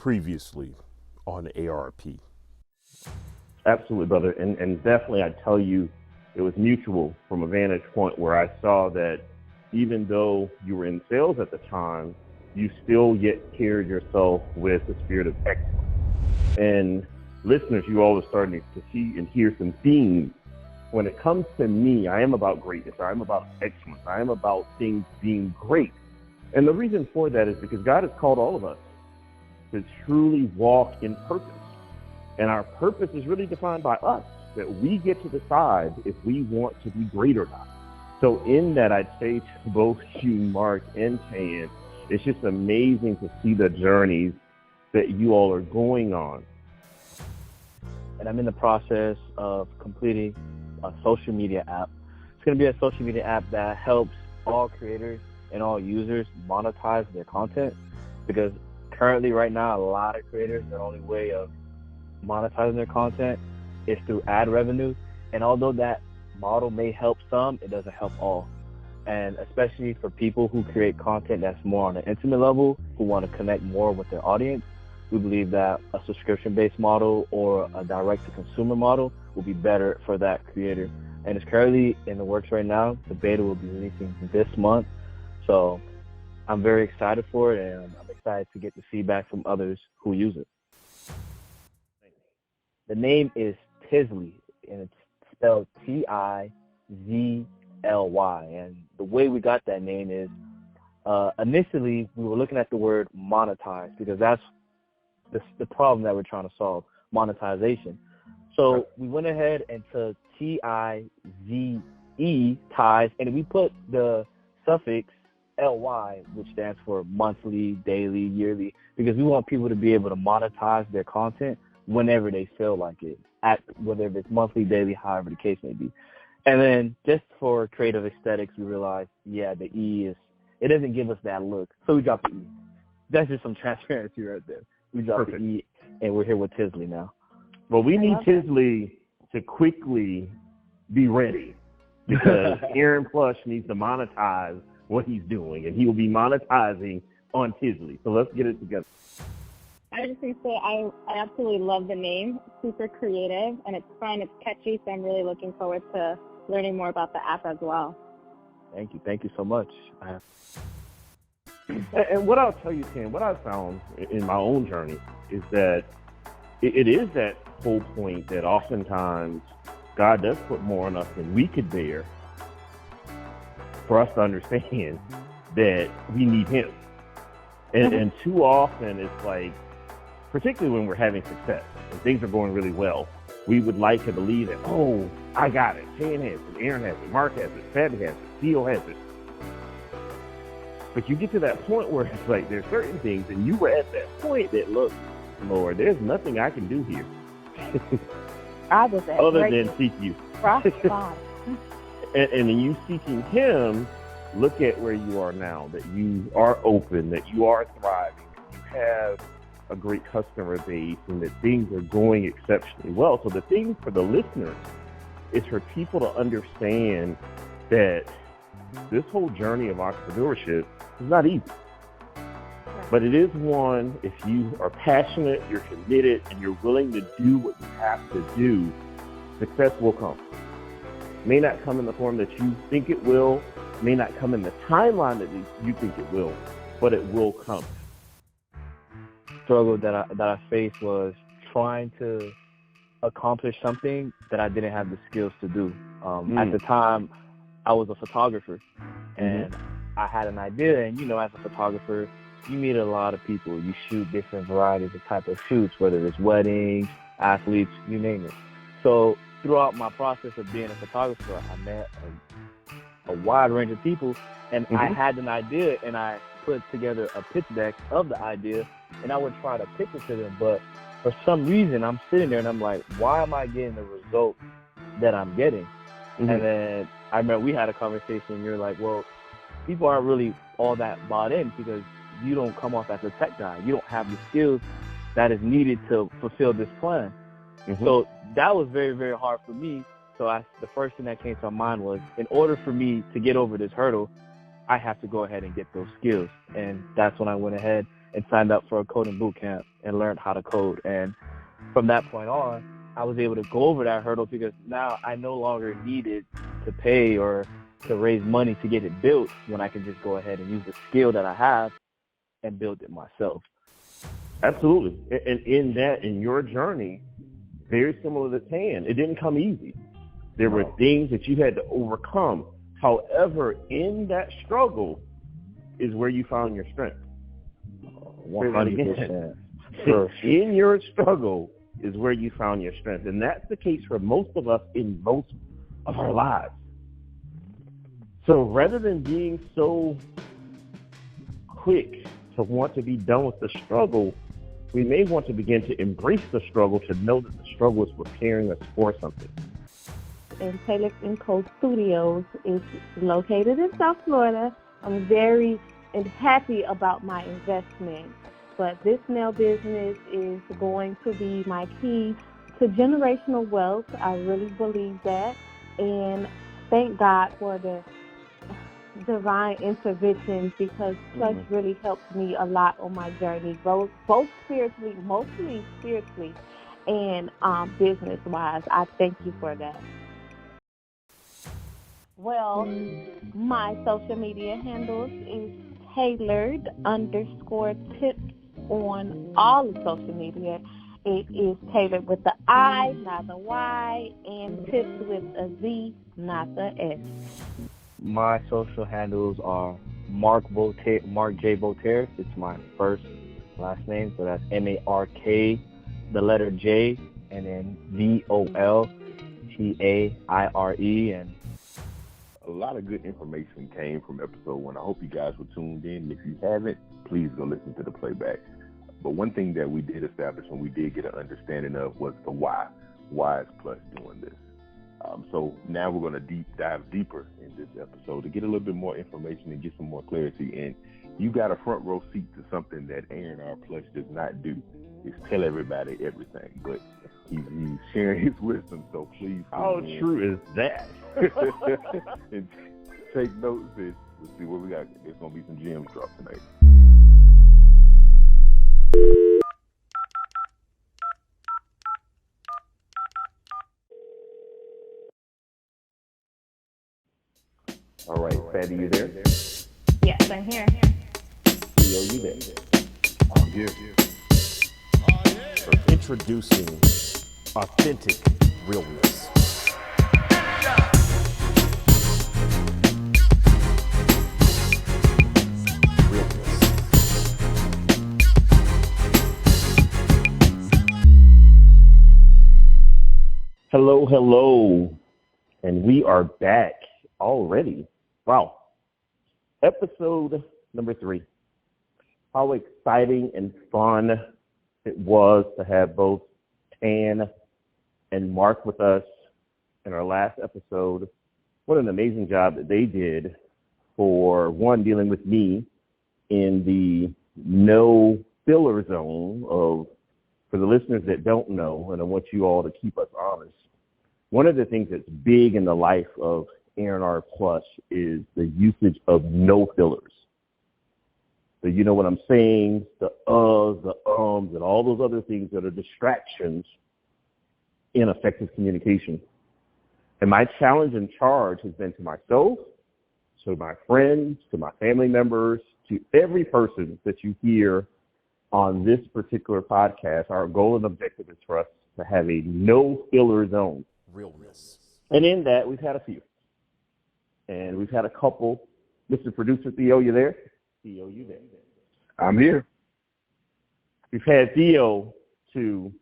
previously on ARP. Absolutely, brother. And definitely, I tell you, it was mutual from a vantage point where I saw that even though you were in sales at the time, you still yet carried yourself with the spirit of excellence. And listeners, you all are starting to see and hear some themes. When it comes to me, I am about greatness. I am about excellence. I am about things being great. And the reason for that is because God has called all of us to truly walk in purpose. And our purpose is really defined by us, that we get to decide if we want to be great or not. So in that, I'd say to both you, Mark and Tan, it's just amazing to see the journeys that you all are going on. And I'm in the process of completing a social media app. It's going to be a social media app that helps all creators and all users monetize their content, because currently right now, a lot of creators, their only way of monetizing their content is through ad revenue. And although that model may help some, it doesn't help all. And especially for people who create content that's more on an intimate level, who want to connect more with their audience, we believe that a subscription-based model or a direct-to-consumer model will be better for that creator. And it's currently in the works right now. The beta will be releasing this month. So I'm very excited for it, and I'm excited to get the feedback from others who use it. The name is Tizly, and it's spelled Tizly. And the way we got that name is initially we were looking at the word monetize, because that's the problem that we're trying to solve, monetization. So we went ahead and took Tize, ties, and we put the suffix ly, which stands for monthly, daily, yearly, because we want people to be able to monetize their content whenever they feel like it, whether it's monthly, daily, however the case may be. And then just for creative aesthetics, we realized, the E it doesn't give us that look, so we dropped the E. That's just some transparency right there. We dropped the E, and we're here with Tizly now. Well, we need Tizly to quickly be ready, because Aaron Plush needs to monetize what he's doing, and he will be monetizing on Tizly. So let's get it together. I just think I absolutely love the name. It's super creative, and it's fun. It's catchy, so I'm really looking forward to learning more about the app as well. Thank you. Thank you so much. And what I'll tell you, Tim, what I've found in my own journey is that it is that whole point that oftentimes God does put more on us than we could bear, for us to understand that we need him. And too often it's like, particularly when we're having success and things are going really well, we would like to believe that, oh, I got it. Tan has it, Aaron has it, Mark has it, Fab has it, Theo has it. But you get to that point where it's like there's certain things, and you were at that point that, look, Lord, there's nothing I can do here. I was at other than seek you. and in you seeking him, look at where you are now, that you are open, that you are thriving, that you have a great customer base, and that things are going exceptionally well. So the thing for the listeners is for people to understand that this whole journey of entrepreneurship is not easy. But it is one, if you are passionate, you're committed, and you're willing to do what you have to do, success will come. It may not come in the form that you think it will, may not come in the timeline that you think it will, but it will come. Struggle that I faced was trying to accomplish something that I didn't have the skills to do. At the time, I was a photographer, and I had an idea. And as a photographer, you meet a lot of people. You shoot different varieties of type of shoots, whether it's weddings, athletes, you name it. So throughout my process of being a photographer, I met a wide range of people, and I had an idea, and I put together a pitch deck of the idea, and I would try to pitch it to them. But for some reason, I'm sitting there, and I'm like, why am I getting the result that I'm getting? And then I remember we had a conversation, and you're like, well, people aren't really all that bought in because you don't come off as a tech guy. You don't have the skills that is needed to fulfill this plan. So that was very, very hard for me. So the first thing that came to my mind was, in order for me to get over this hurdle, I have to go ahead and get those skills. And that's when I went ahead and signed up for a coding boot camp and learned how to code. And from that point on, I was able to go over that hurdle because now I no longer needed to pay or to raise money to get it built when I can just go ahead and use the skill that I have and build it myself. Absolutely. And in your journey, very similar to Tan, it didn't come easy. There were things that you had to overcome. However, in that struggle is where you found your strength. 100%. Sure. In your struggle is where you found your strength. And that's the case for most of us in most of our lives. So rather than being so quick to want to be done with the struggle, we may want to begin to embrace the struggle, to know that the struggle is preparing us for something. And Taylor & Co. Studios is located in South Florida. I'm very happy about my investment. But this nail business is going to be my key to generational wealth. I really believe that. And thank God for the divine intervention, because Plush really helped me a lot on my journey, both spiritually, mostly spiritually, and business-wise. I thank you for that. Well, my social media handles is tailored_tips on all of social media. It is tailored with the I, not the Y, and tips with a Z, not the S. My social handles are Mark J. Voltaire. It's my first last name, so that's MARK, the letter J, and then VOLTAIRE. And a lot of good information came from episode 1. I hope you guys were tuned in. If you haven't, please go listen to the playback. But one thing that we did establish and we did get an understanding of was the why. Why is Plush doing this? So now we're going to dive deeper in this episode to get a little bit more information and get some more clarity. And you got a front row seat to something that Aaron R. Plush does not do, is tell everybody everything. But he's sharing his wisdom, so please. How true is that? And take notes and let's see what we got. There's going to be some gems dropped tonight. All right, Fatty, you there? Yes, I'm here. Theo, you there? I'm here. Introducing authentic realness. Hello, and we are back already. Wow. Episode number 3. How exciting and fun it was to have both Tan and Mark with us in our last episode. What an amazing job that they did for, one, dealing with me in the no filler zone of, for the listeners that don't know, and I want you all to keep us honest, one of the things that's big in the life of Aaron R. Plush is the usage of no fillers. So you know what I'm saying, the the ums, and all those other things that are distractions in effective communication. And my challenge and charge has been to myself, to my friends, to my family members, to every person that you hear on this particular podcast. Our goal and objective is for us to have a no filler zone. Realness. And in that, we've had a few. And we've had a couple. Mr. Producer Theo, you there? Theo, you there? I'm here. We've had Theo to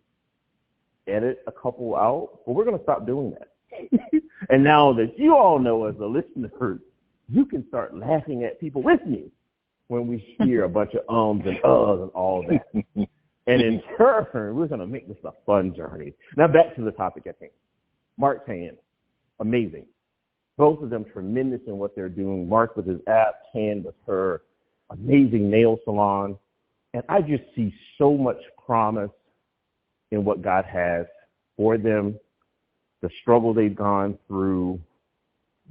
edit a couple out, but we're going to stop doing that. And now that you all know as a listener, you can start laughing at people with me when we hear a bunch of ums and and all that. And in turn, we're going to make this a fun journey. Now back to the topic at hand. Mark Tan, amazing. Both of them tremendous in what they're doing. Mark with his app, Tan with her amazing nail salon. And I just see so much promise in what God has for them, the struggle they've gone through,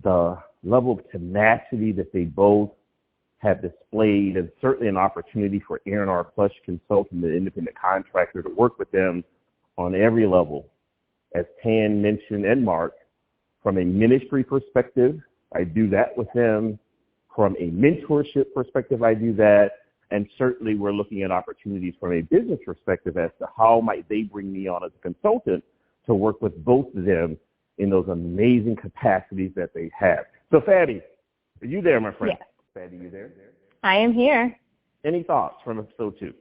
the level of tenacity that they both have displayed, and certainly an opportunity for R&R Plush consultant and independent contractor to work with them on every level. As Tan mentioned and Mark, from a ministry perspective, I do that with them. From a mentorship perspective, I do that. And certainly we're looking at opportunities from a business perspective as to how might they bring me on as a consultant to work with both of them in those amazing capacities that they have. So, Fatty, are you there, my friend? Yes. Fatty, you there? I am here. Any thoughts from episode 2?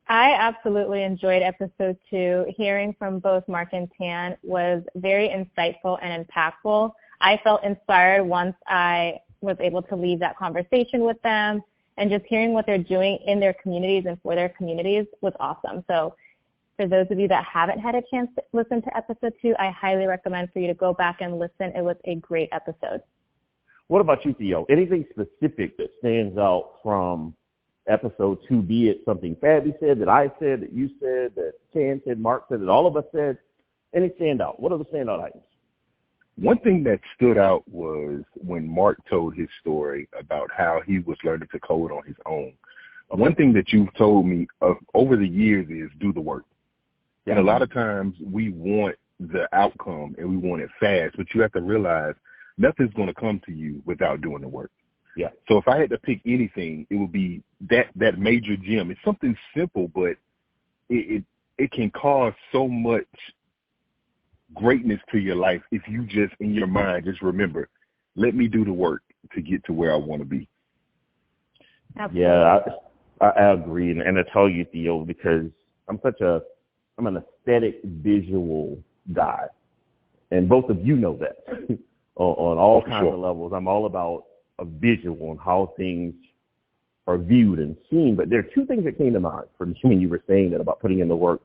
I absolutely enjoyed episode 2. Hearing from both Mark and Tan was very insightful and impactful. I felt inspired once I was able to leave that conversation with them, and just hearing what they're doing in their communities and for their communities was awesome. So for those of you that haven't had a chance to listen to episode 2, I highly recommend for you to go back and listen. It was a great episode. What about you, Theo? Anything specific that stands out from episode 2, be it something Fabby said, that I said, that you said, that Tan said, Mark said, that all of us said? Any standout? What are the standout items? One thing that stood out was when Mark told his story about how he was learning to code on his own. Okay. One thing that you've told me over the years is do the work. Yeah. And a lot of times we want the outcome and we want it fast, but you have to realize nothing's going to come to you without doing the work. Yeah. So if I had to pick anything, it would be that major gem. It's something simple, but it can cause so much greatness to your life if you just, in your mind, just remember, let me do the work to get to where I want to be. Absolutely. Yeah, I agree. And I tell you, Theo, because I'm an aesthetic visual guy. And both of you know that on all kinds of levels. I'm all about a visual and how things are viewed and seen. But there are two things that came to mind for me when you were saying that about putting in the work.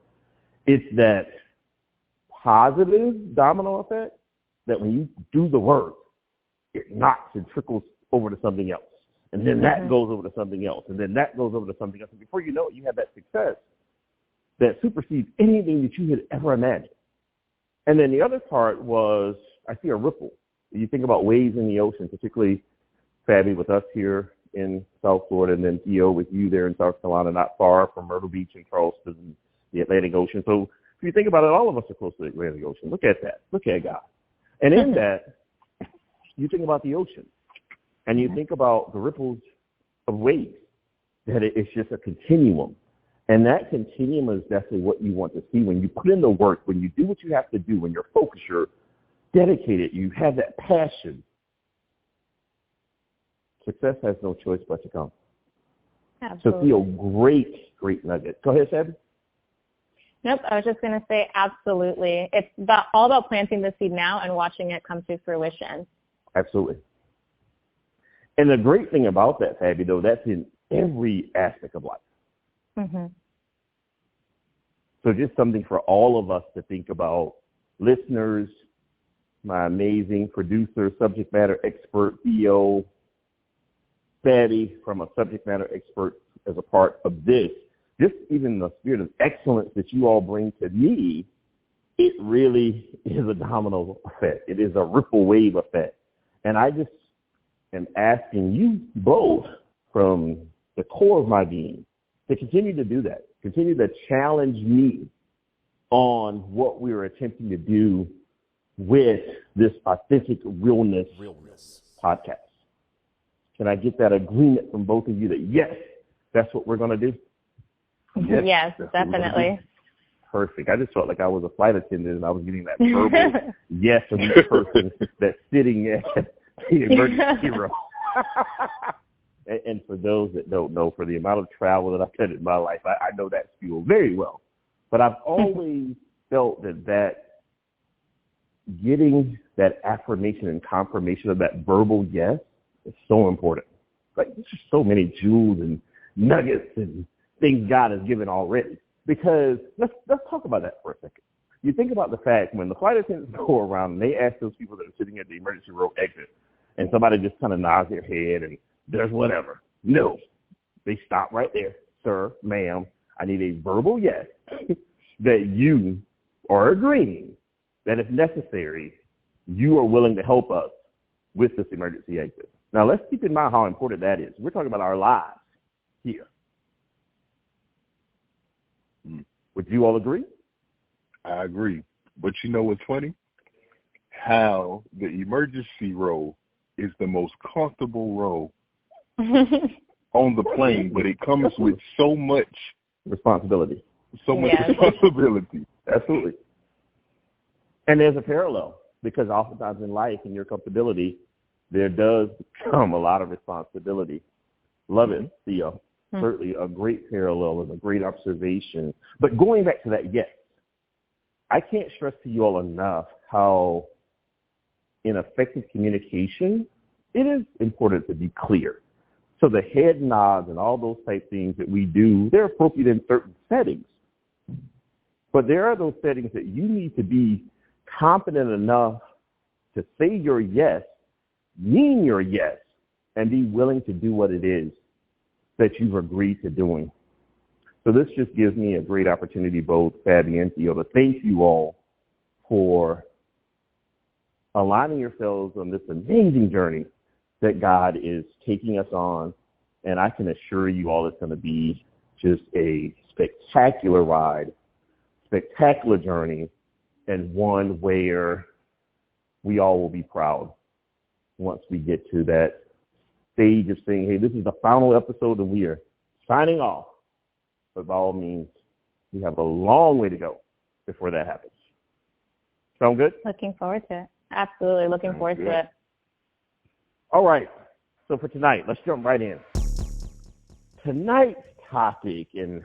It's that positive domino effect that when you do the work, it knocks and trickles over to something else. And then that goes over to something else. And then that goes over to something else. And before you know it, you have that success that supersedes anything that you had ever imagined. And then the other part was, I see a ripple. You think about waves in the ocean, particularly Fabby with us here in South Florida, and then Theo with you there in South Carolina, not far from Myrtle Beach and Charleston and the Atlantic Ocean. So if you think about it, all of us are close to the Atlantic Ocean. Look at that. Look at God. And in that, you think about the ocean, and you think about the ripples of waves, that it's just a continuum. And that continuum is definitely what you want to see when you put in the work, when you do what you have to do, when you're focused, you're dedicated, you have that passion. Success has no choice but to come. Absolutely. So, Theo, great nugget. Go ahead, Sabby. Nope, I was just going to say absolutely. It's all about planting the seed now and watching it come to fruition. Absolutely. And the great thing about that, Fabby, though, that's in every aspect of life. Mm-hmm. So just something for all of us to think about. Listeners, my amazing producer, subject matter expert, Theo, Fabby, from a subject matter expert as a part of this, just even the spirit of excellence that you all bring to me, it really is a domino effect. It is a ripple wave effect. And I just am asking you both from the core of my being to continue to do that, continue to challenge me on what we are attempting to do with this Authentic Realness podcast. Can I get that agreement from both of you that, yes, that's what we're going to do? Yes, definitely. Perfect. I just felt like I was a flight attendant and I was getting that verbal yes from each person that's sitting at the emergency room. And for those that don't know, for the amount of travel that I've done in my life, I know that feel very well. But I've always felt that getting that affirmation and confirmation of that verbal yes is so important. Like, there's just so many jewels and nuggets and things God has given already. Because let's talk about that for a second. You think about the fact when the flight attendants go around and they ask those people that are sitting at the emergency room exit, and somebody just kind of nods their head and does whatever. No, they stop right there. Sir, ma'am, I need a verbal yes that you are agreeing that if necessary, you are willing to help us with this emergency exit. Now, let's keep in mind how important that is. We're talking about our lives here. Would you all agree? I agree. But you know what's funny? How the emergency row is the most comfortable row on the plane, but it comes with so much responsibility. Responsibility. Absolutely. And there's a parallel, because oftentimes in life, in your comfortability, there does come a lot of responsibility. Love it, Theo. Certainly a great parallel and a great observation. But going back to that, yes, I can't stress to you all enough how in effective communication, it is important to be clear. So the head nods and all those type things that we do, they're appropriate in certain settings. But there are those settings that you need to be confident enough to say your yes, mean your yes, and be willing to do what it is that you've agreed to doing. So this just gives me a great opportunity, both Fabi and Theo, to thank you all for aligning yourselves on this amazing journey that God is taking us on. And I can assure you all it's going to be just a spectacular ride, spectacular journey, and one where we all will be proud once we get to that stage of saying, hey, this is the final episode and we are signing off. But by all means, we have a long way to go before that happens. Sound good? Looking forward to it. Absolutely looking forward to it. All right. So for tonight, let's jump right in. Tonight's topic, and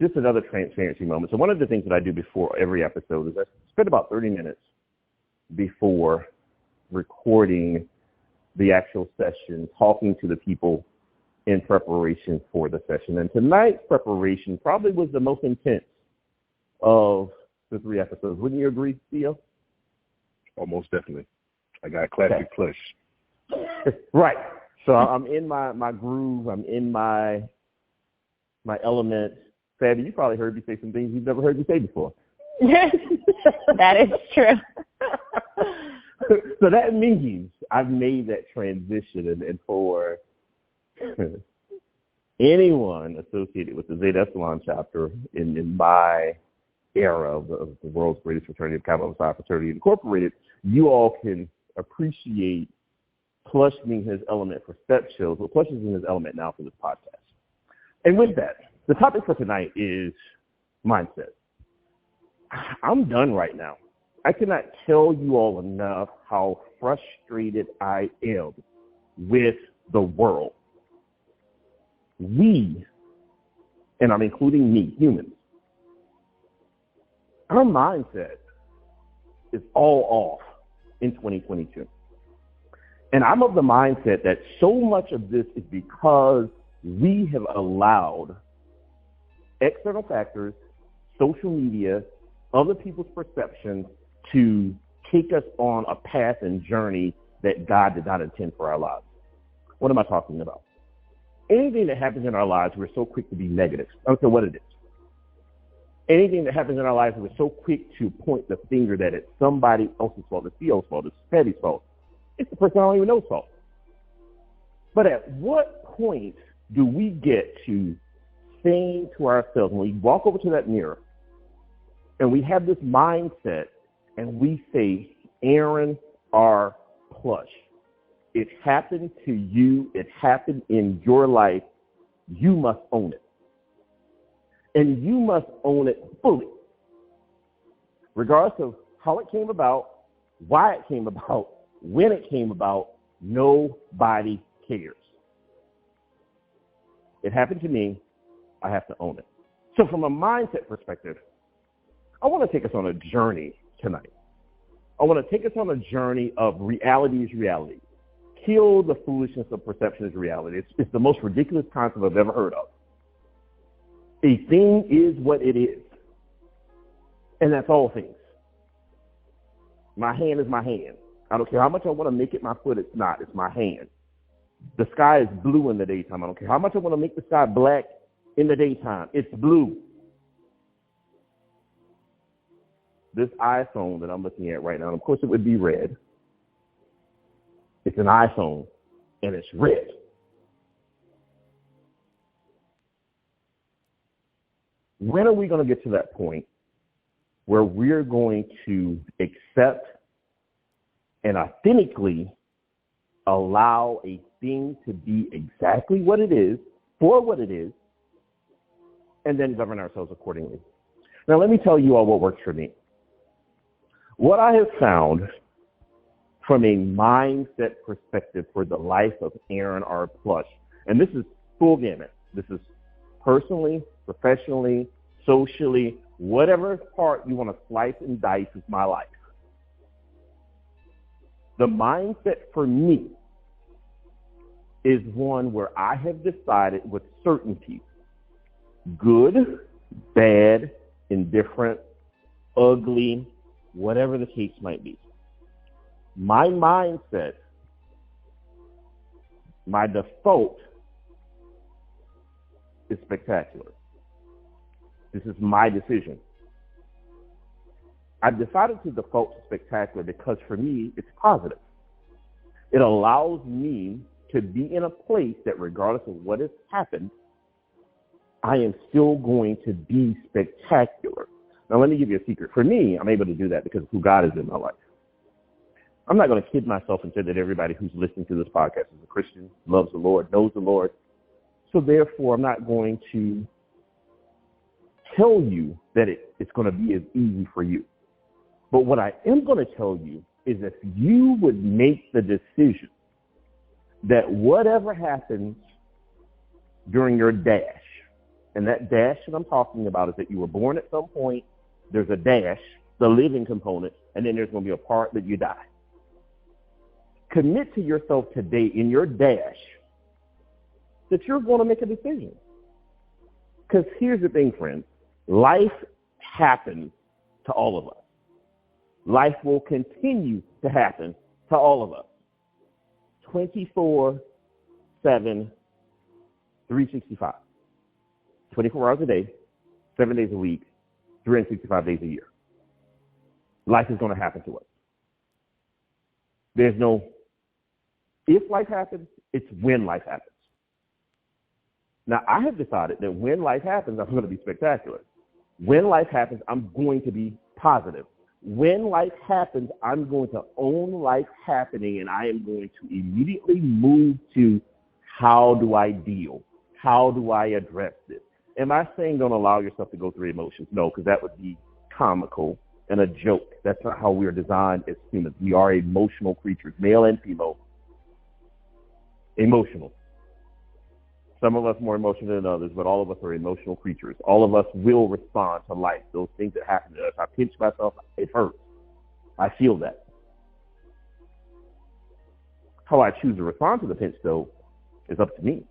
just another transparency moment. So one of the things that I do before every episode is I spend about 30 minutes before recording the actual session, talking to the people in preparation for the session. And tonight's preparation probably was the most intense of the 3 episodes. Wouldn't you agree, Theo? Oh, most definitely. I got classic Plush. Right. So I'm in my groove. I'm in my element. Fabi, you probably heard me say some things you've never heard me say before. That is true. So that means I've made that transition, and for anyone associated with the Zeta Epsilon chapter in my era of the world's greatest fraternity of Kappa Psi Fraternity Incorporated, you all can appreciate Plush being his element for step shows. Well, Plush is in his element now for this podcast. And with that, the topic for tonight is mindset. I'm done right now. I cannot tell you all enough how frustrated I am with the world. We, and I'm including me, humans, our mindset is all off in 2022. And I'm of the mindset that so much of this is because we have allowed external factors, social media, other people's perceptions to take us on a path and journey that God did not intend for our lives. What am I talking about? Anything that happens in our lives, we're so quick to be negative. I don't care what it is. Anything that happens in our lives, we're so quick to point the finger that it's somebody else's fault. It's Theo's fault. It's Fabi's fault. It's the person I don't even know's fault. But at what point do we get to saying to ourselves, when we walk over to that mirror and we have this mindset and we say, Aaron R. Plush, it happened to you. It happened in your life. You must own it. And you must own it fully, regardless of how it came about, why it came about, when it came about. Nobody cares. It happened to me. I have to own it. So from a mindset perspective, I want to take us on a journey tonight. I want to take us on a journey of reality is reality. Kill the foolishness of perception is reality. It's the most ridiculous concept I've ever heard of. A thing is what it is. And that's all things. My hand is my hand. I don't care how much I want to make it my foot, it's not. It's my hand. The sky is blue in the daytime. I don't care how much I want to make the sky black in the daytime. It's blue. This iPhone that I'm looking at right now, and of course it would be red. It's an iPhone. and it's red. When are we going to get to that point where we're going to accept and authentically allow a thing to be exactly what it is, for what it is, and then govern ourselves accordingly? Now, let me tell you all what works for me. What I have found from a mindset perspective for the life of Aaron R. Plush, and this is full gamut. This is personally, professionally, socially, whatever part you want to slice and dice is my life. The mindset for me is one where I have decided with certainty, good, bad, indifferent, ugly, whatever the case might be. My mindset, my default is spectacular. This is my decision. I've decided to default to spectacular because for me, it's positive. It allows me to be in a place that regardless of what has happened, I am still going to be spectacular. Now, let me give you a secret. For me, I'm able to do that because of who God is in my life. I'm not going to kid myself and say that everybody who's listening to this podcast is a Christian, loves the Lord, knows the Lord. So therefore, I'm not going to tell you that it's going to be as easy for you. But what I am going to tell you is if you would make the decision that whatever happens during your dash, and that dash that I'm talking about is that you were born at some point, there's a dash, the living component, and then there's going to be a part that you die. Commit to yourself today in your dash that you're going to make a decision. Because here's the thing, friends. Life happens to all of us. Life will continue to happen to all of us. 24/7, 365. 24 hours a day, 7 days a week, 365 days a year. Life is going to happen to us. There's no if life happens, it's when life happens. Now, I have decided that when life happens, I'm going to be spectacular. When life happens, I'm going to be positive. When life happens, I'm going to own life happening, and I am going to immediately move to how do I deal? How do I address this? Am I saying don't allow yourself to go through emotions? No, because that would be comical and a joke. That's not how we are designed as humans. We are emotional creatures, male and female. Emotional. Some of us more emotional than others, but all of us are emotional creatures. All of us will respond to life. Those things that happen to us. I pinch myself, it hurts. I feel that. How I choose to respond to the pinch, though, is up to me.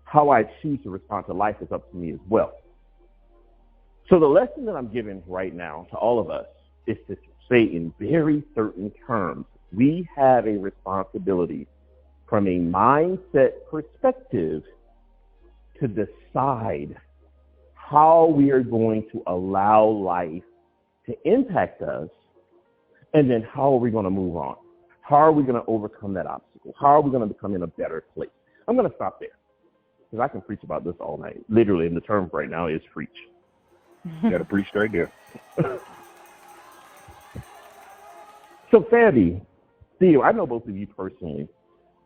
How I choose to respond to life is up to me as well. So the lesson that I'm giving right now to all of us is to say in very certain terms, we have a responsibility from a mindset perspective to decide how we are going to allow life to impact us, and then how are we going to move on? How are we going to overcome that obstacle? How are we going to become in a better place? I'm going to stop there because I can preach about this all night. Literally, and the term right now is preach. You got to preach right there. So, Fabi, Theo, I know both of you personally.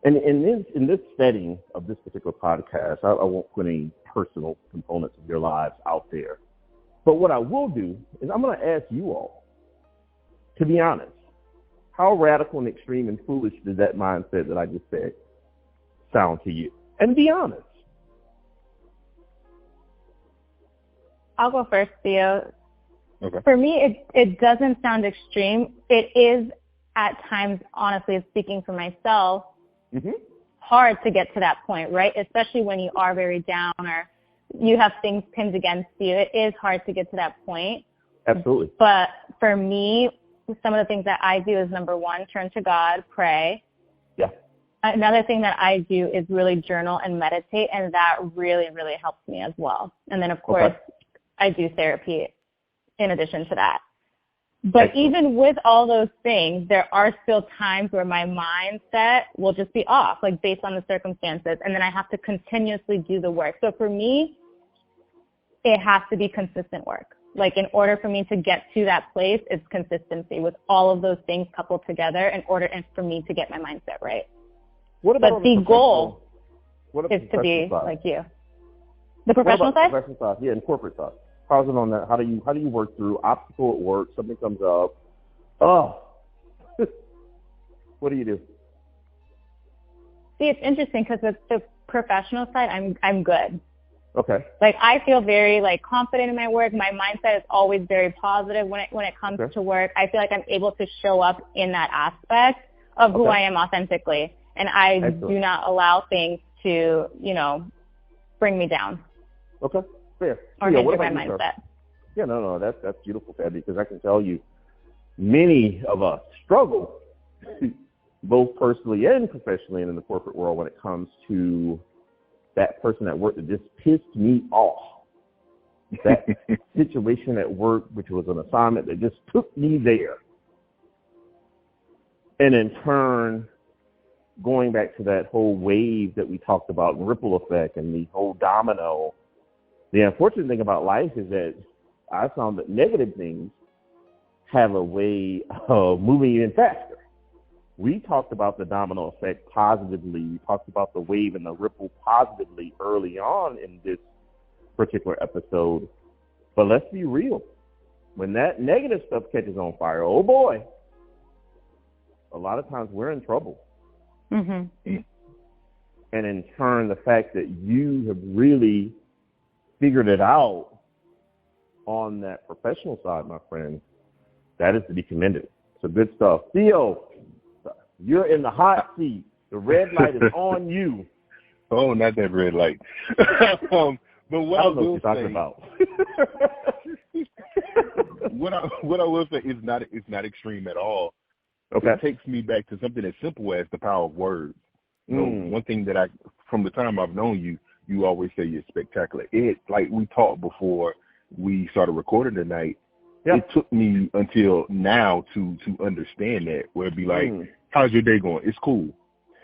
And in this setting of this particular podcast, I won't put any personal components of your lives out there. But what I will do is I'm going to ask you all, to be honest, how radical and extreme and foolish does that mindset that I just said sound to you? And be honest. I'll go first, Theo. Okay. For me, it doesn't sound extreme. It is at times, honestly, speaking for myself, hard to get to that point, right? Especially when you are very down or you have things pinned against you. It is hard to get to that point. Absolutely. But for me, some of the things that I do is, number one, turn to God, pray. Yeah. Another thing that I do is really journal and meditate, and that really, really helps me as well. And then, of course, I do therapy in addition to that. But Excellent. even with all those things, there are still times where my mindset will just be off, like based on the circumstances. And then I have to continuously do the work. So for me, it has to be consistent work. Like in order for me to get to that place, it's consistency with all of those things coupled together in order for me to get my mindset right. What about but the goal is to be side? like you. The professional side? Professional side, yeah, and corporate side. How's it on that? How do you work through obstacle at work? Something comes up. Oh, what do you do? See, it's interesting because with the professional side, I'm good. Okay. Like I feel very like confident in my work. My mindset is always very positive when it comes to work. I feel like I'm able to show up in that aspect of who I am authentically, and I do not allow things to bring me down. Okay. Fair. Or hinder my mindset. Yeah, no, that's beautiful, Fabby, because I can tell you, many of us struggle, both personally and professionally and in the corporate world, when it comes to that person at work that just pissed me off. That situation at work, which was an assignment that just took me there. And in turn, going back to that whole wave that we talked about, and ripple effect and the whole domino, the unfortunate thing about life is that I found that negative things have a way of moving even faster. We talked about the domino effect positively. We talked about the wave and the ripple positively early on in this particular episode. But let's be real. When that negative stuff catches on fire, oh boy, a lot of times we're in trouble. Mm-hmm. And in turn, the fact that you have really figured it out on that professional side, my friend, that is to be commended. So good stuff. Theo, you're in the hot seat. The red light is on you. Oh, not that red light. But what I will say, about. what I will say is it's not extreme at all. Okay. It takes me back to something as simple as the power of words. You know, one thing that from the time I've known you, you always say you're spectacular. It, like we talked before we started recording tonight, it took me until now to understand that, where it'd be like, how's your day going? It's cool.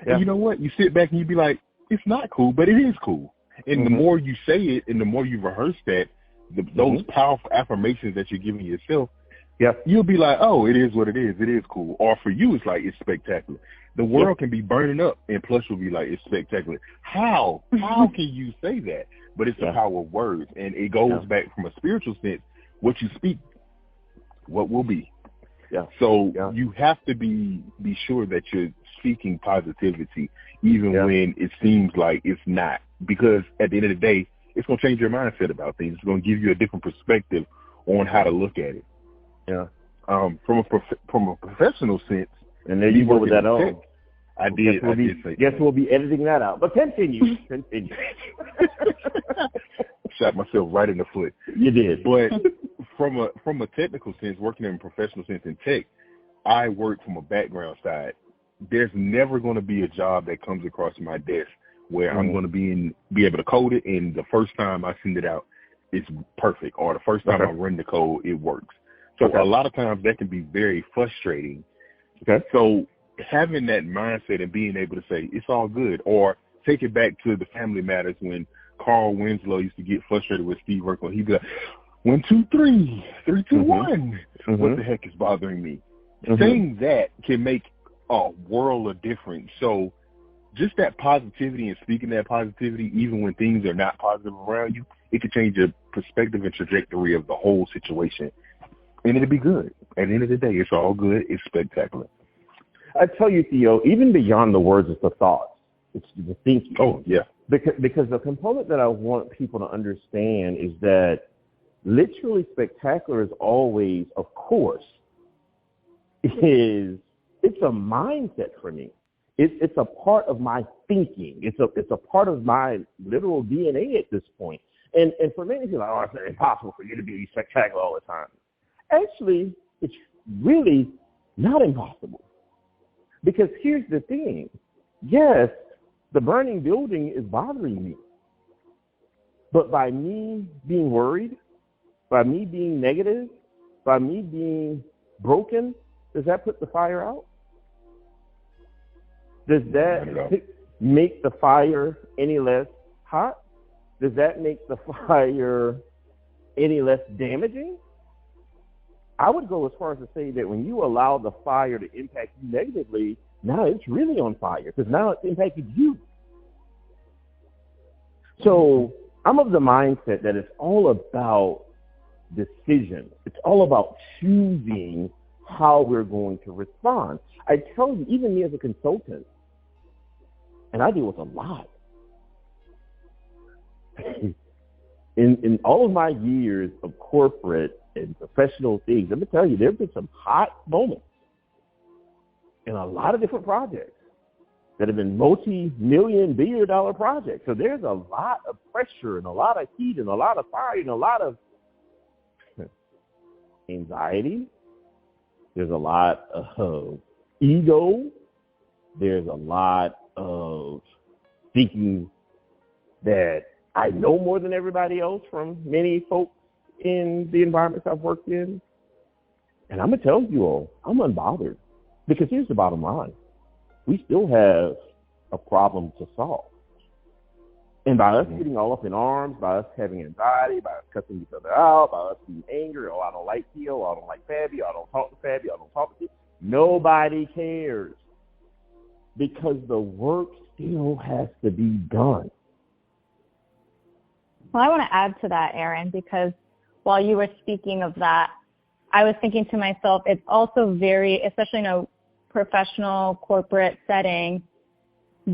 Yeah. And you know what? You sit back and you be like, it's not cool, but it is cool. And the more you say it and the more you rehearse that, those powerful affirmations that you're giving yourself, you'll be like, oh, it is what it is. It is cool. Or for you, it's like, it's spectacular. The world can be burning up, and Plush will be like, it's spectacular. How? How can you say that? But it's the power of words, and it goes back from a spiritual sense. What you speak, what will be. So you have to be sure that you're speaking positivity, even when it seems like it's not. Because at the end of the day, it's going to change your mindset about things. It's going to give you a different perspective on how to look at it. From a professional sense, and there you go with that on. I did say. Guess we'll be editing that out. But continue. Shot myself right in the foot. You did. But from a technical sense, working in a professional sense in tech, I work from a background side. There's never going to be a job that comes across my desk where I'm going to be able to code it, and the first time I send it out, it's perfect, or the first time I run the code, it works. So a lot of times that can be very frustrating. So having that mindset and being able to say, it's all good, or take it back to the Family Matters when Carl Winslow used to get frustrated with Steve Urkel. He'd be like, 1, 2, 3, 3, 2, 1. What the heck is bothering me? Saying that can make a world of difference. So just that positivity and speaking that positivity, even when things are not positive around you, it can change your perspective and trajectory of the whole situation. And it'll be good. At the end of the day, it's all good. It's spectacular. I tell you, Theo, even beyond the words, it's the thoughts. It's the thinking. Oh, yeah. Because the component that I want people to understand is that literally spectacular is always, of course, it's a mindset for me. It's a part of my thinking. It's a part of my literal DNA at this point. And for many people, oh, it's impossible for you to be spectacular all the time. Actually, it's really not impossible. Because here's the thing. Yes, the burning building is bothering me. But by me being worried, by me being negative, by me being broken, does that put the fire out? Does that make the fire any less hot? Does that make the fire any less damaging? I would go as far as to say that when you allow the fire to impact you negatively, now it's really on fire because now it's impacted you. So I'm of the mindset that it's all about decisions. It's all about choosing how we're going to respond. I tell you, even me as a consultant, and I deal with a lot. In all of my years of corporate and professional things, let me tell you, there have been some hot moments in a lot of different projects that have been multi-million, billion-dollar projects. So there's a lot of pressure and a lot of heat and a lot of fire and a lot of anxiety. There's a lot of ego. There's a lot of thinking that I know more than everybody else from many folks in the environments I've worked in. And I'm going to tell you all, I'm unbothered because here's the bottom line. We still have a problem to solve. And by us getting all up in arms, by us having anxiety, by us cussing each other out, by us being angry, oh, I don't like Theo, I don't like Fabby, I don't talk to Fabby, I don't talk to you, nobody cares because the work still has to be done. Well, I want to add to that, Aaron, because while you were speaking of that, I was thinking to myself, it's also very, especially in a professional corporate setting,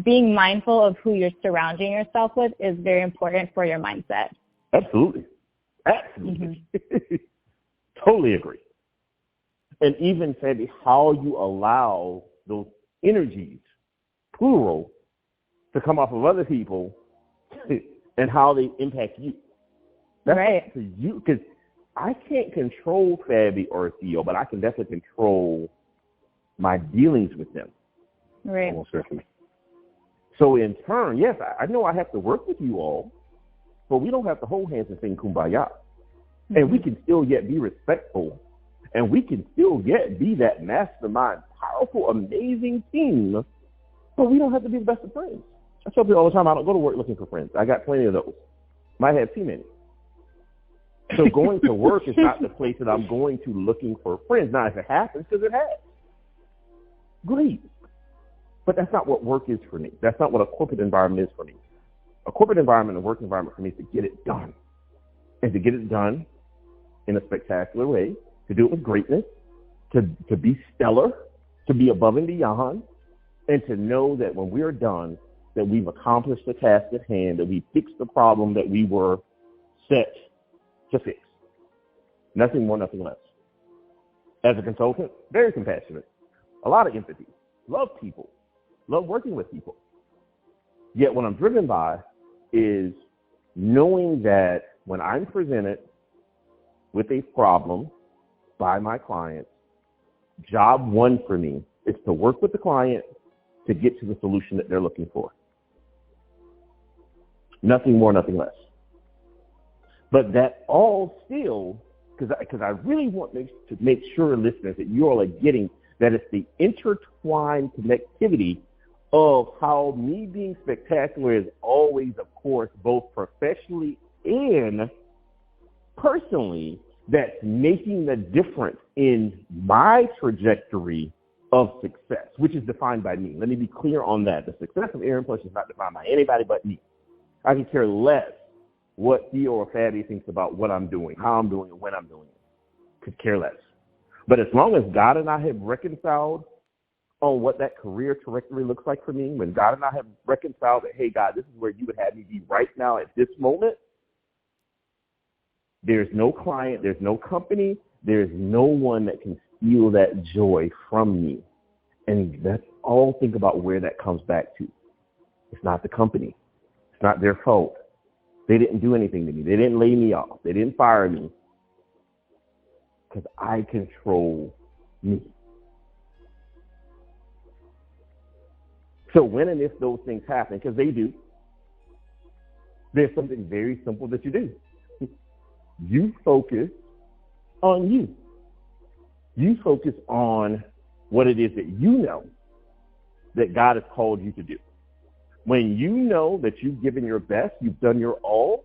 being mindful of who you're surrounding yourself with is very important for your mindset. Absolutely. Absolutely. Mm-hmm. Totally agree. And even, Sandy, how you allow those energies, plural, to come off of other people and how they impact you. That's right. Up to you, because I can't control Fabby or Theo, but I can definitely control my dealings with them. Right. Almost certainly. So in turn, yes, I know I have to work with you all, but we don't have to hold hands and sing Kumbaya. Mm-hmm. And we can still yet be respectful, and we can still yet be that mastermind, powerful, amazing team, but we don't have to be the best of friends. I tell people all the time, I don't go to work looking for friends. I got plenty of those. Might have too many. So going to work is not the place that I'm going to looking for friends. Now, if it happens, because it has, great. But that's not what work is for me. That's not what a corporate environment is for me. A corporate environment and a work environment for me is to get it done. And to get it done in a spectacular way, to do it with greatness, to be stellar, to be above and beyond, and to know that when we are done, that we've accomplished the task at hand, that we fixed the problem that we were set to fix. Nothing more, nothing less. As a consultant, very compassionate, a lot of empathy, love people, love working with people. Yet what I'm driven by is knowing that when I'm presented with a problem by my client, job one for me is to work with the client to get to the solution that they're looking for. Nothing more, nothing less. But that all still, because I really want to make sure, listeners, that you all are getting that it's the intertwined connectivity of how me being spectacular is always, of course, both professionally and personally, that's making the difference in my trajectory of success, which is defined by me. Let me be clear on that. The success of Aaron Plush is not defined by anybody but me. I can care less what Theo or Fabby thinks about what I'm doing, how I'm doing it, when I'm doing it. Could care less. But as long as God and I have reconciled on what that career trajectory looks like for me, when God and I have reconciled that, hey, God, this is where you would have me be right now at this moment, there's no client, there's no company, there's no one that can steal that joy from me. And that's all. Think about where that comes back to. It's not the company. It's not their fault. They didn't do anything to me. They didn't lay me off. They didn't fire me. Because I control me. So when and if those things happen, because they do, there's something very simple that you do. You focus on you. You focus on what it is that you know that God has called you to do. When you know that you've given your best, you've done your all,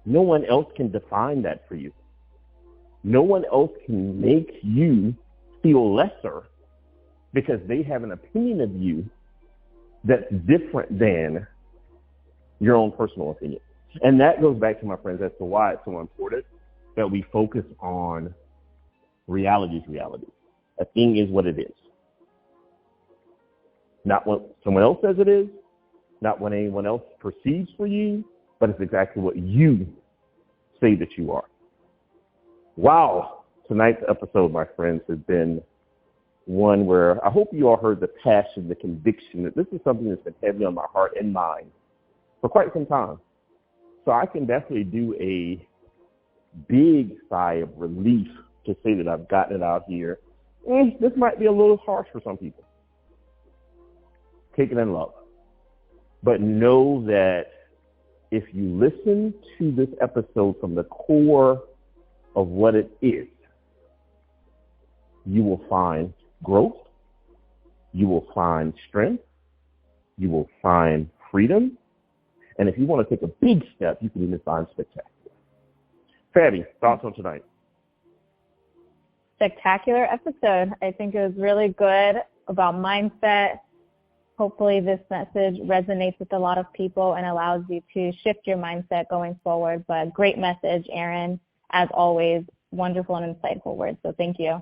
no one else can define that for you. No one else can make you feel lesser because they have an opinion of you that's different than your own personal opinion. And that goes back to, my friends, as to why it's so important that we focus on reality is reality. A thing is what it is. Not what someone else says it is, not what anyone else perceives for you, but it's exactly what you say that you are. Wow. Tonight's episode, my friends, has been one where I hope you all heard the passion, the conviction that this is something that's been heavy on my heart and mind for quite some time. So I can definitely do a big sigh of relief to say that I've gotten it out here. This might be a little harsh for some people. Take it in love. But know that if you listen to this episode from the core of what it is, you will find growth, you will find strength, you will find freedom, and if you want to take a big step, you can even find spectacular. Fabby, thoughts on tonight? Spectacular episode. I think it was really good about mindset. Hopefully this message resonates with a lot of people and allows you to shift your mindset going forward. But great message, Aaron. As always, wonderful and insightful words. So thank you.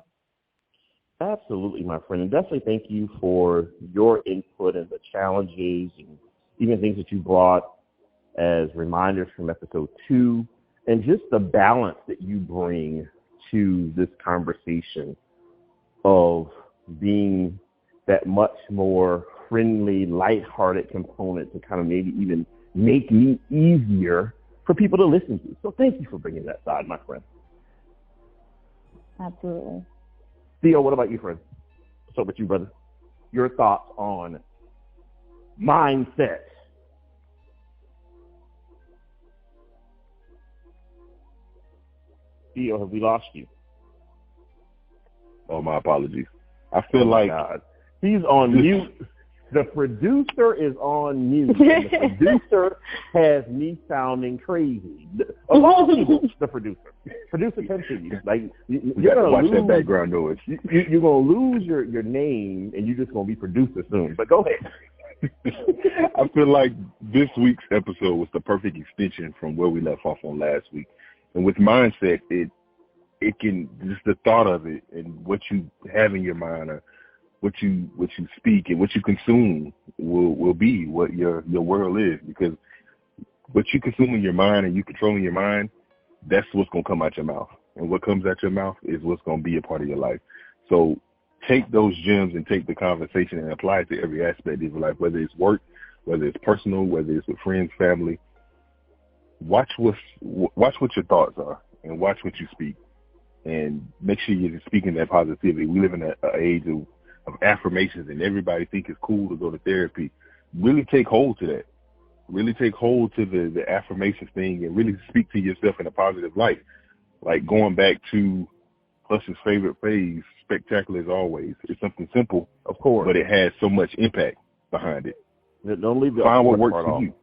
Absolutely, my friend. And definitely thank you for your input and the challenges and even things that you brought as reminders from episode 2, and just the balance that you bring to this conversation of being that much more friendly, lighthearted component to kind of maybe even make me easier for people to listen to. So thank you for bringing that side, my friend. Absolutely. Theo, what about you, friend? What's up with you, brother? Your thoughts on mindset? Theo, have we lost you? Oh, my apologies. I feel like God. He's on mute. The producer is on mute. And the producer has me sounding crazy. Of all people, the producer. Producer continues. Like, you're going to watch lose that background noise. You're going to lose your name, and you're just going to be producer soon. But go ahead. I feel like this week's episode was the perfect extension from where we left off on last week. And with mindset, it can, just the thought of it and what you have in your mind, or what you speak and what you consume will be what your world is. Because what you consume in your mind and you controlling your mind, that's what's going to come out your mouth. And what comes out your mouth is what's going to be a part of your life. So take those gems and take the conversation and apply it to every aspect of your life, whether it's work, whether it's personal, whether it's with friends, family. Watch what your thoughts are and watch what you speak, and make sure you're speaking that positivity. We live in an age of affirmations, and everybody think it's cool to go to therapy. Really take hold to that. Really take hold to the affirmations thing, and really speak to yourself in a positive light. Like going back to Plush's favorite phrase, spectacular as always. It's something simple, of course, but it has so much impact behind it. Don't leave the Find what works part for off. you.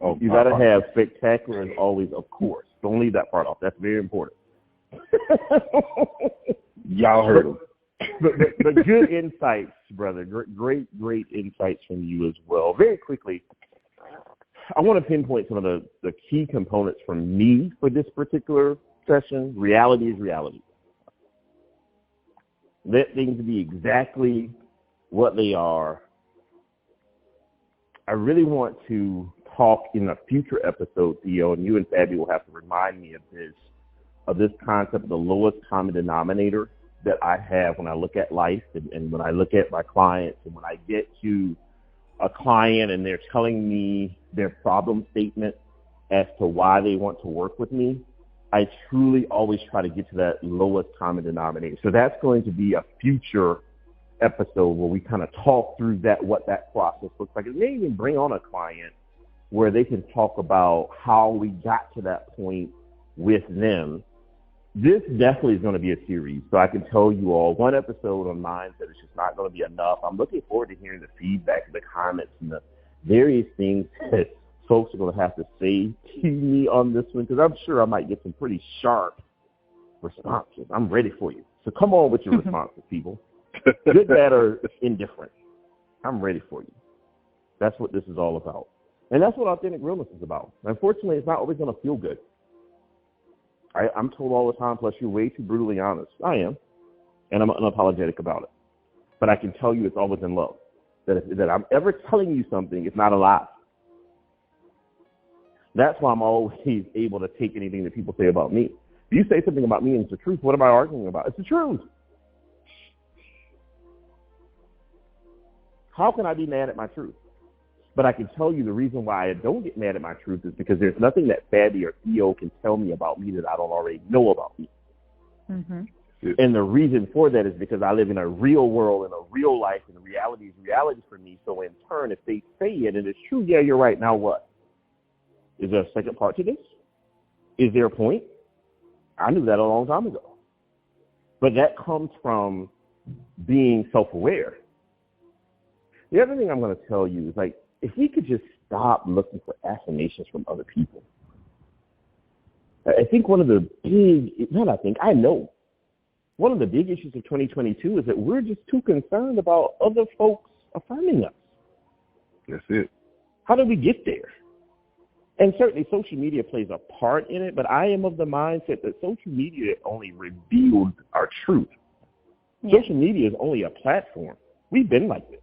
Oh, you got to have spectacular as always, of course. Don't leave that part off. That's very important. Y'all heard them. But good insights, brother. Great insights from you as well. Very quickly, I want to pinpoint some of the key components from me for this particular session. Reality is reality. Let things be exactly what they are. I really want to talk in a future episode, Theo, and you and Fabby will have to remind me of this concept of the lowest common denominator that I have when I look at life and when I look at my clients, and when I get to a client and they're telling me their problem statement as to why they want to work with me, I truly always try to get to that lowest common denominator. So that's going to be a future episode where we kind of talk through what that process looks like. And maybe even bring on a client where they can talk about how we got to that point with them this definitely is going to be a series. So I can tell you all, one episode on mindset is just not going to be enough. I'm looking forward to hearing the feedback, the comments, and the various things that folks are going to have to say to me on this one, because I'm sure I might get some pretty sharp responses. I'm ready for you. So come on with your responses, people. Good, bad, or indifferent. I'm ready for you. That's what this is all about. And that's what authentic realness is about. Unfortunately, it's not always going to feel good. I'm told all the time, Plush, you're way too brutally honest. I am. And I'm unapologetic about it. But I can tell you it's always in love. That I'm ever telling you something, it's not a lie. That's why I'm always able to take anything that people say about me. If you say something about me and it's the truth, what am I arguing about? It's the truth. How can I be mad at my truth? But I can tell you the reason why I don't get mad at my truth is because there's nothing that Fabi or Theo can tell me about me that I don't already know about me. Mm-hmm. And the reason for that is because I live in a real world and a real life, and reality is reality for me. So in turn, if they say it and it's true, yeah, you're right. Now what? Is there a second part to this? Is there a point? I knew that a long time ago. But that comes from being self-aware. The other thing I'm going to tell you is, like, if we could just stop looking for affirmations from other people. I think one of the I know one of the big issues of 2022 is that we're just too concerned about other folks affirming us. That's it. How did we get there? And certainly social media plays a part in it, but I am of the mindset that social media only revealed our truth. Yeah. Social media is only a platform. We've been like this.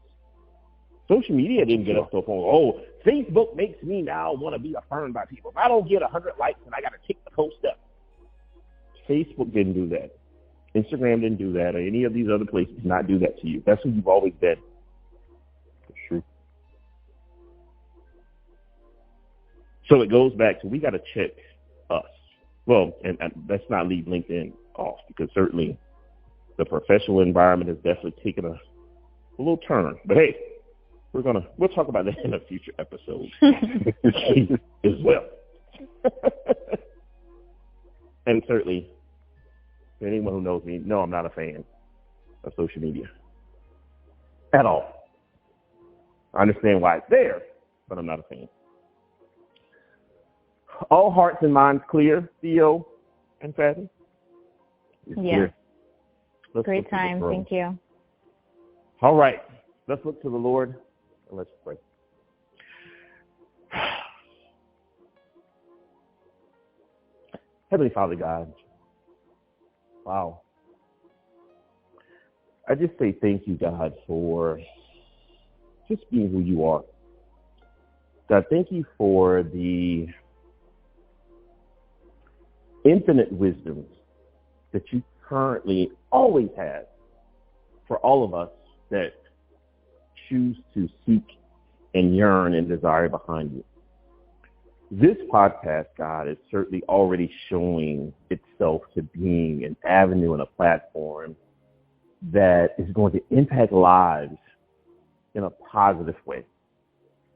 Social media didn't get us to a point, oh, Facebook makes me now want to be affirmed by people. If I don't get 100 likes, then I got to take the post up. Facebook didn't do that. Instagram didn't do that, or any of these other places did not do that to you. That's who you've always been. That's true. So it goes back to, we got to check us. Well, and let's not leave LinkedIn off, because certainly the professional environment has definitely taken a little turn. But hey, we'll talk about that in a future episode as well. And certainly, anyone who knows me, no, I'm not a fan of social media at all. I understand why it's there, but I'm not a fan. All hearts and minds clear, Theo and Fabi? Yeah. Great time. Thank you. All right. Let's look to the Lord and let's pray. Heavenly Father God, wow. I just say thank you, God, for just being who you are. God, thank you for the infinite wisdom that you currently always have for all of us that choose to seek and yearn and desire behind you. This podcast, God, is certainly already showing itself to being an avenue and a platform that is going to impact lives in a positive way,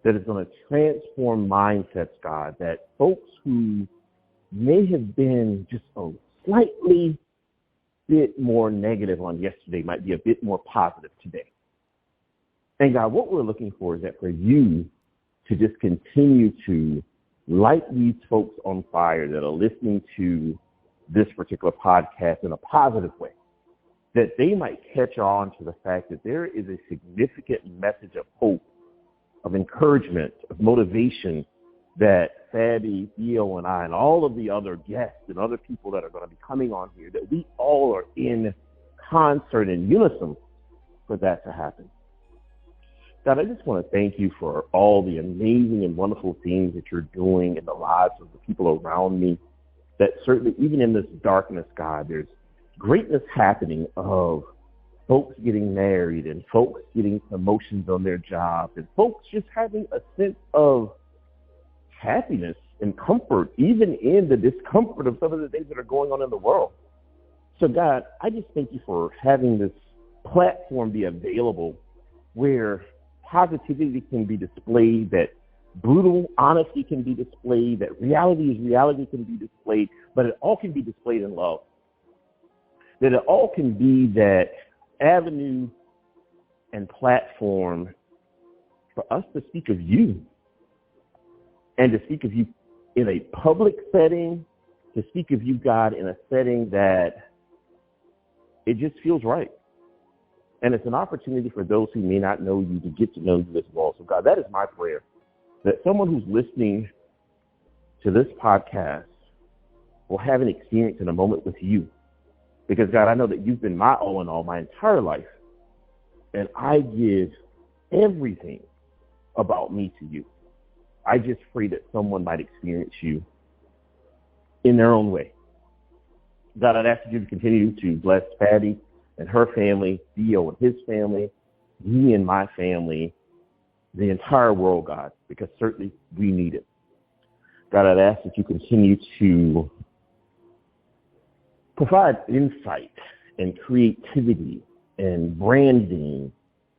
that is going to transform mindsets, God, that folks who may have been just a slightly bit more negative on yesterday might be a bit more positive today. And God, what we're looking for is that for you to just continue to light these folks on fire that are listening to this particular podcast in a positive way, that they might catch on to the fact that there is a significant message of hope, of encouragement, of motivation that Fabi, Theo, and I, and all of the other guests and other people that are going to be coming on here, that we all are in concert and unison for that to happen. God, I just want to thank you for all the amazing and wonderful things that you're doing in the lives of the people around me, that certainly even in this darkness, God, there's greatness happening of folks getting married and folks getting promotions on their jobs and folks just having a sense of happiness and comfort, even in the discomfort of some of the things that are going on in the world. So God, I just thank you for having this platform be available where positivity can be displayed, that brutal honesty can be displayed, that reality can be displayed, but it all can be displayed in love. that it all can be that avenue and platform for us to speak of you and to speak of you in a public setting, to speak of you, God, in a setting that it just feels right. And it's an opportunity for those who may not know you to get to know you as well. So, God, that is my prayer, that someone who's listening to this podcast will have an experience in a moment with you. Because, God, I know that you've been my all in all my entire life. And I give everything about me to you. I just pray that someone might experience you in their own way. God, I'd ask you to continue to bless Patty and her family, Theo and his family, me and my family, the entire world, God, because certainly we need it. God, I'd ask that you continue to provide insight and creativity and branding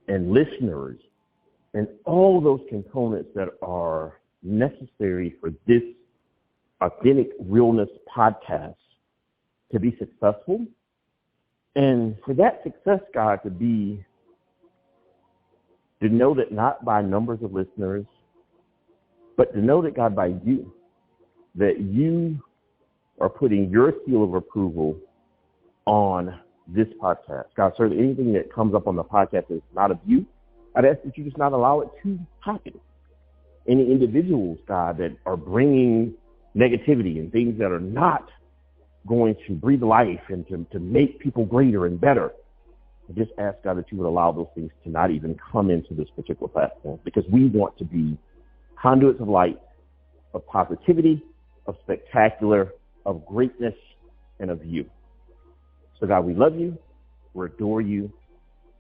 and listeners and all those components that are necessary for this Authentic Realness podcast to be successful. And for that success, God, to know that not by numbers of listeners, but to know that, God, by you, that you are putting your seal of approval on this podcast. God, certainly anything that comes up on the podcast that's not of you, I'd ask that you just not allow it to happen. Any individuals, God, that are bringing negativity and things that are not going to breathe life and to make people greater and better, I just ask, God, that you would allow those things to not even come into this particular platform, because we want to be conduits of light, of positivity, of spectacular, of greatness, and of you. So, God, we love you, we adore you,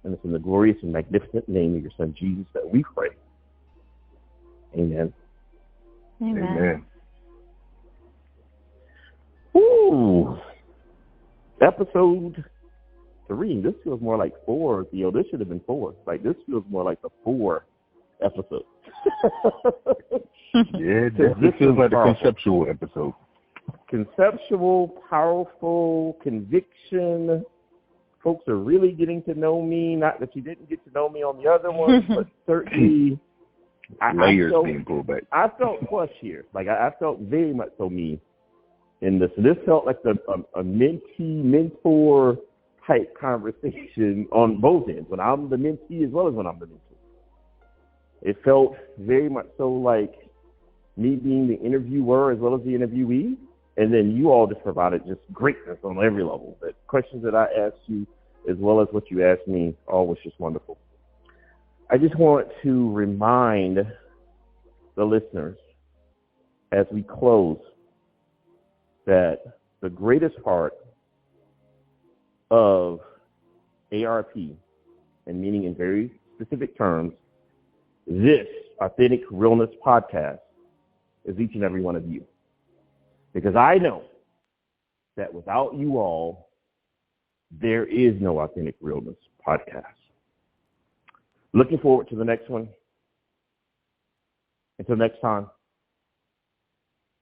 and it's in the glorious and magnificent name of your Son, Jesus, that we pray. Amen. Amen. Amen. Ooh. Episode 3. This feels more like 4, Theo. This should have been 4. Like, this feels more like the 4 episode. Yeah, this feels like a conceptual episode. Conceptual, powerful, conviction. Folks are really getting to know me. Not that you didn't get to know me on the other ones, but certainly Layers being pulled back. I felt Plush here. Like, I felt very much so me in this. This felt like a mentee-mentor type conversation on both ends, when I'm the mentee as well as when I'm the mentor. It felt very much so like me being the interviewer as well as the interviewee, and then you all just provided just greatness on every level. The questions that I asked you as well as what you asked me, all was just wonderful. I just want to remind the listeners as we close that the greatest part of ARP, and meaning in very specific terms, this Authentic Realness podcast is each and every one of you. Because I know that without you all, there is no Authentic Realness podcast. Looking forward to the next one. Until next time,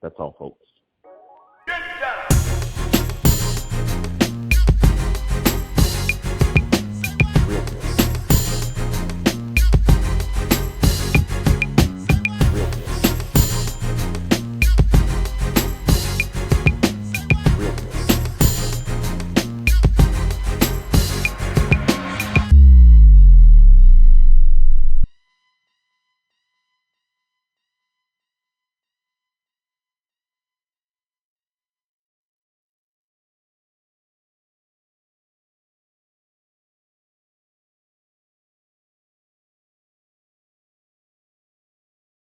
that's all, folks.